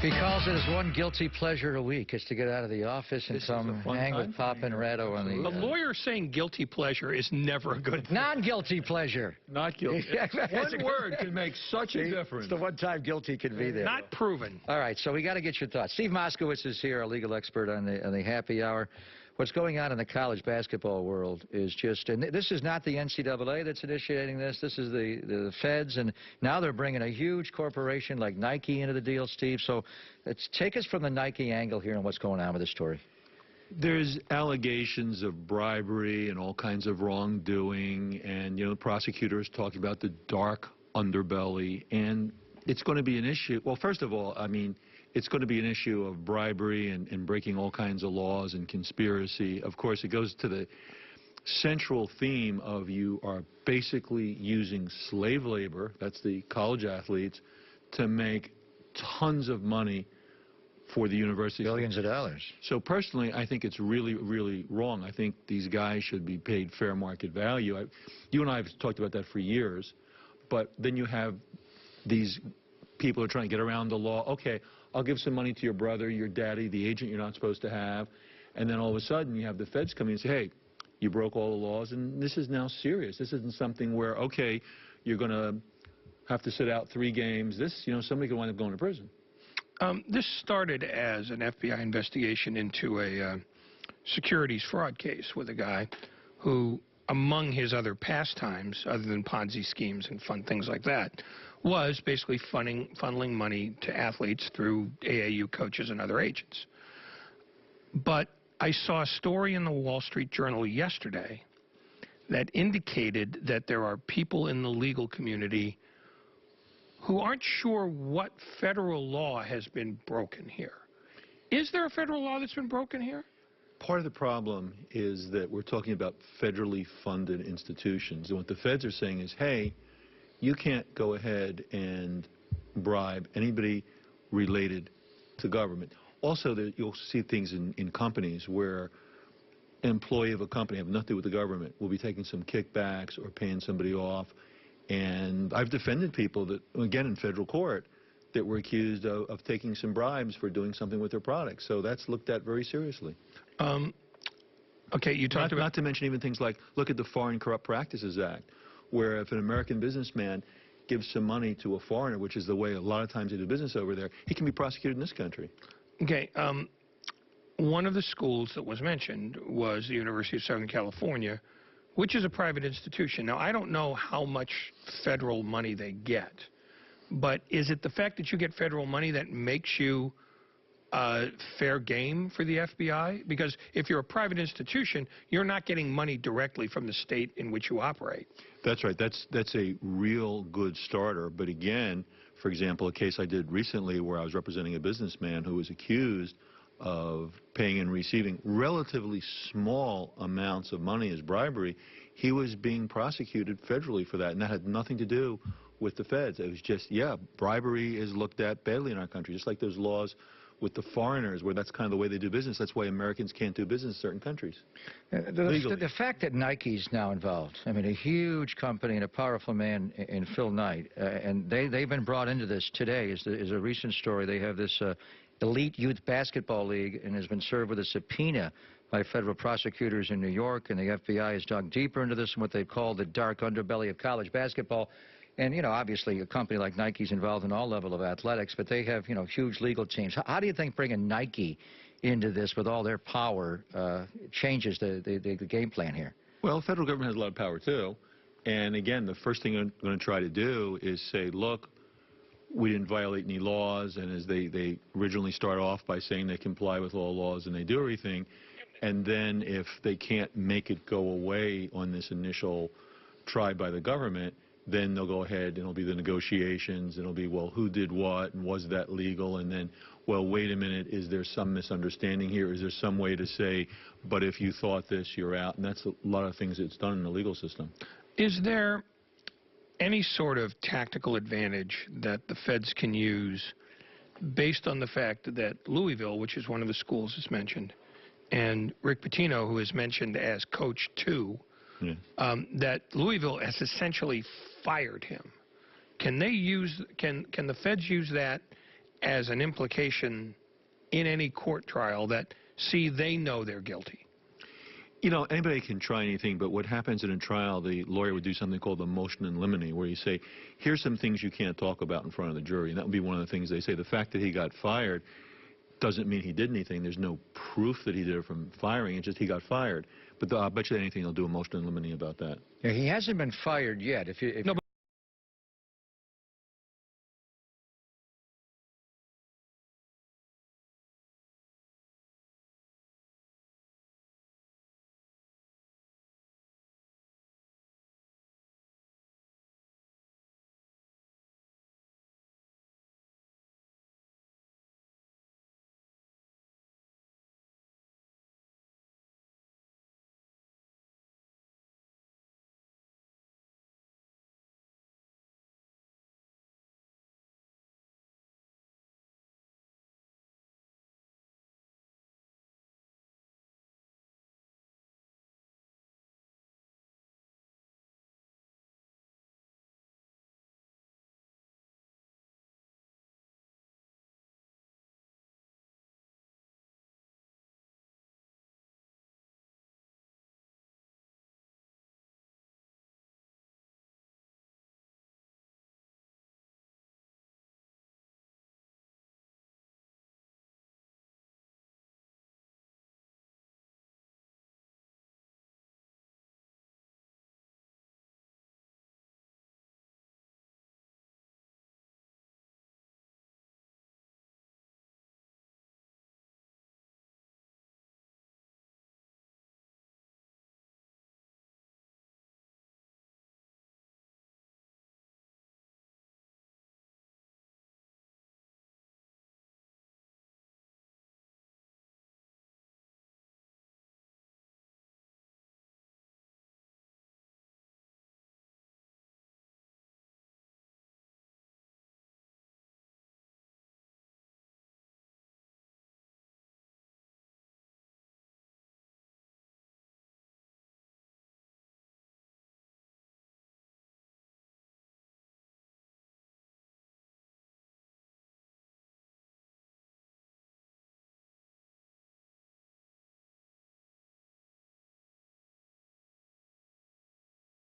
He calls it his one guilty pleasure a week is to get out of the office and come hang with Pop and Ratto on the... A lawyer saying guilty pleasure is never a good thing. Non-guilty pleasure. Not guilty. One word can make such a difference. It's the one time guilty can be there. Not proven. All right, so we got to get your thoughts. Steve Moskowitz is here, a legal expert on the happy hour. What's going on in the college basketball world is just, and this is not the NCAA that's initiating this. This is the feds, and now they're bringing a huge corporation like Nike into the deal, Steve. So let's take us from the Nike angle here on what's going on with this story. There's allegations of bribery and all kinds of wrongdoing, and, you know, prosecutors talking about the dark underbelly, and it's going to be an issue. Well, first of all, I mean, it's going to be an issue of bribery and breaking all kinds of laws and conspiracy. Of course, it goes to the central theme of you are basically using slave labor, that's the college athletes, to make tons of money for the university. Billions of dollars. So personally, I think it's really, really wrong. I think these guys should be paid fair market value. You and I have talked about that for years, but then you have these people who are trying to get around the law. Okay, I'll give some money to your brother, your daddy, the agent you're not supposed to have, and then all of a sudden you have the feds come in and say, hey, you broke all the laws, and this is now serious. This isn't something where, okay, you're going to have to sit out 3 games. This, you know, somebody could wind up going to prison. This started as an FBI investigation into a securities fraud case with a guy who, among his other pastimes, other than Ponzi schemes and fun things like that, was basically funneling money to athletes through AAU coaches and other agents. But I saw a story in the Wall Street Journal yesterday that indicated that there are people in the legal community who aren't sure what federal law has been broken here. Is there a federal law that's been broken here? Part of the problem is that we're talking about federally funded institutions. And what the feds are saying is, hey, you can't go ahead and bribe anybody related to government. Also, you'll see things in companies where an employee of a company, have nothing to do with the government, will be taking some kickbacks or paying somebody off. And I've defended people that, again, in federal court, that were accused of taking some bribes for doing something with their products. So that's looked at very seriously. Okay, you talked about... Not to mention even things like, look at the Foreign Corrupt Practices Act, where if an American businessman gives some money to a foreigner, which is the way a lot of times they do business over there, he can be prosecuted in this country. Okay, one of the schools that was mentioned was the University of Southern California, which is a private institution. Now, I don't know how much federal money they get, but is it the fact that you get federal money that makes you fair game for the FBI? Because if you're a private institution, you're not getting money directly from the state in which you operate. That's right. That's a real good starter. But again, for example, a case I did recently where I was representing a businessman who was accused of paying and receiving relatively small amounts of money as bribery. He was being prosecuted federally for that, and that had nothing to do with the feds. It was just, yeah, bribery is looked at badly in our country, just like there's laws with the foreigners, where that's kind of the way they do business. That's why Americans can't do business in certain countries. The fact that Nike's now involved, I mean, a huge company and a powerful man in Phil Knight, and they've been brought into this today is a recent story. They have this elite youth basketball league and has been served with a subpoena by federal prosecutors in New York, and the FBI has dug deeper into this and what they call the dark underbelly of college basketball. And, you know, obviously a company like Nike's involved in all level of athletics, but they have, you know, huge legal teams. How do you think bringing Nike into this with all their power changes the game plan here? Well, the federal government has a lot of power, too. And, again, the first thing I'm going to try to do is say, look, we didn't violate any laws, and as they originally start off by saying they comply with all laws and they do everything, and then if they can't make it go away on this initial try by the government, then they'll go ahead and it'll be the negotiations, and it'll be, well, who did what, and was that legal, and then, well, wait a minute, is there some misunderstanding here? Is there some way to say, but if you thought this, you're out? And that's a lot of things that's done in the legal system. Is there any sort of tactical advantage that the feds can use based on the fact that Louisville, which is one of the schools that's mentioned, and Rick Pitino, who is mentioned as Coach 2, that Louisville has essentially fired him? Can they use? Can the feds use that as an implication in any court trial that, see, they know they're guilty? You know, anybody can try anything, but what happens in a trial, the lawyer would do something called a motion in limine, where you say, here's some things you can't talk about in front of the jury. And that would be one of the things they say. The fact that he got fired doesn't mean he did anything. There's no proof that he did it from firing. It's just he got fired. But I bet you anything they'll do a motion in limine about that. Yeah, he hasn't been fired yet. No,